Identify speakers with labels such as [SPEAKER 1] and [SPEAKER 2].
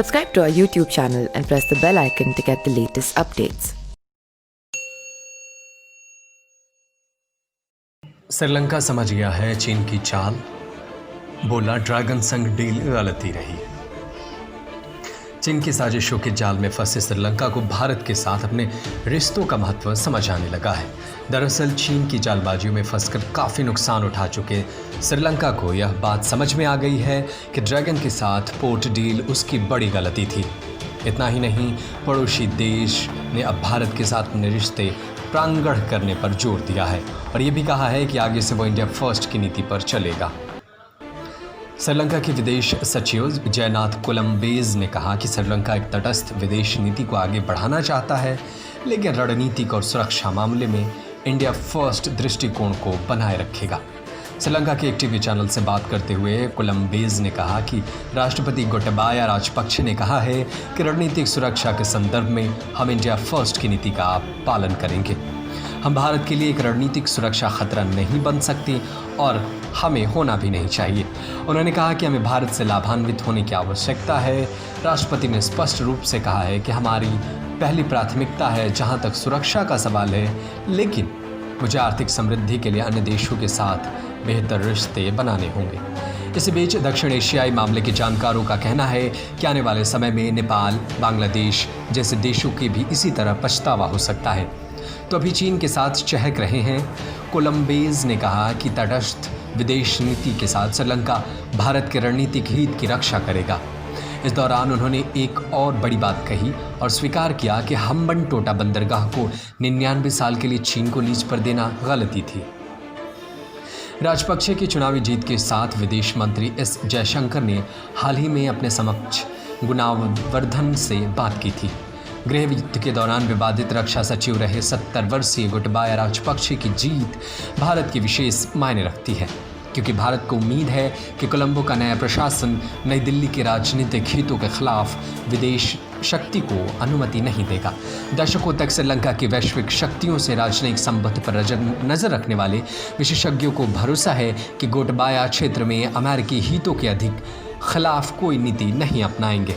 [SPEAKER 1] Subscribe to our YouTube channel and press the bell icon to get the latest updates.
[SPEAKER 2] Sri Lanka समझ गया है चीन की चाल, बोला ड्रैगन संग डील गलती रही। चीन की साजिशों के जाल में फंसे श्रीलंका को भारत के साथ अपने रिश्तों का महत्व समझ आने लगा है। दरअसल चीन की जालबाजियों में फंसकर काफ़ी नुकसान उठा चुके श्रीलंका को यह बात समझ में आ गई है कि ड्रैगन के साथ पोर्ट डील उसकी बड़ी गलती थी। इतना ही नहीं, पड़ोसी देश ने अब भारत के साथ अपने रिश्ते प्रांगण करने पर जोर दिया है और ये भी कहा है कि आगे से वो इंडिया फर्स्ट की नीति पर चलेगा। श्रीलंका के विदेश सचिव जयनाथ कोलंबेज ने कहा कि श्रीलंका एक तटस्थ विदेश नीति को आगे बढ़ाना चाहता है, लेकिन रणनीतिक और सुरक्षा मामले में इंडिया फर्स्ट दृष्टिकोण को बनाए रखेगा। श्रीलंका के एक टीवी चैनल से बात करते हुए कोलंबेज ने कहा कि राष्ट्रपति गोटाबाया राजपक्षे ने कहा है कि रणनीतिक सुरक्षा के संदर्भ में हम इंडिया फर्स्ट की नीति का पालन करेंगे। हम भारत के लिए एक रणनीतिक सुरक्षा खतरा नहीं बन सकती और हमें होना भी नहीं चाहिए। उन्होंने कहा कि हमें भारत से लाभान्वित होने की आवश्यकता है। राष्ट्रपति ने स्पष्ट रूप से कहा है कि हमारी पहली प्राथमिकता है जहां तक सुरक्षा का सवाल है, लेकिन मुझे आर्थिक समृद्धि के लिए अन्य देशों के साथ बेहतर रिश्ते बनाने होंगे। इस बीच दक्षिण एशियाई मामले के जानकारों का कहना है कि आने वाले समय में नेपाल, बांग्लादेश जैसे देशों के भी इसी तरह पछतावा हो सकता है, तो अभी चीन के साथ चहक रहे हैं। कोलंबेज ने कहा कि तटस्थ विदेश नीति के साथ श्रीलंका भारत के रणनीतिक हित की रक्षा करेगा। इस दौरान उन्होंने एक और बड़ी बात कही और स्वीकार किया कि हम्बनटोटा बंदरगाह को 99 साल के लिए चीन को लीज पर देना गलती थी। राजपक्षे की चुनावी जीत के साथ विदेश मंत्री एस जयशंकर ने हाल ही में अपने समक्ष गुणावर्धन से बात की थी। गृह युद्ध के दौरान विवादित रक्षा सचिव रहे 70 वर्षीय गोटाबाया राजपक्षे की जीत भारत की विशेष मायने रखती है, क्योंकि भारत को उम्मीद है कि कोलंबो का नया प्रशासन नई दिल्ली के राजनीतिक हितों के खिलाफ विदेश शक्ति को अनुमति नहीं देगा। दशकों तक श्रीलंका की वैश्विक शक्तियों से राजनयिक संबंध पर नजर रखने वाले विशेषज्ञों को भरोसा है कि गोटाबाया क्षेत्र में अमेरिकी हितों के अधिक खिलाफ कोई नीति नहीं अपनाएंगे।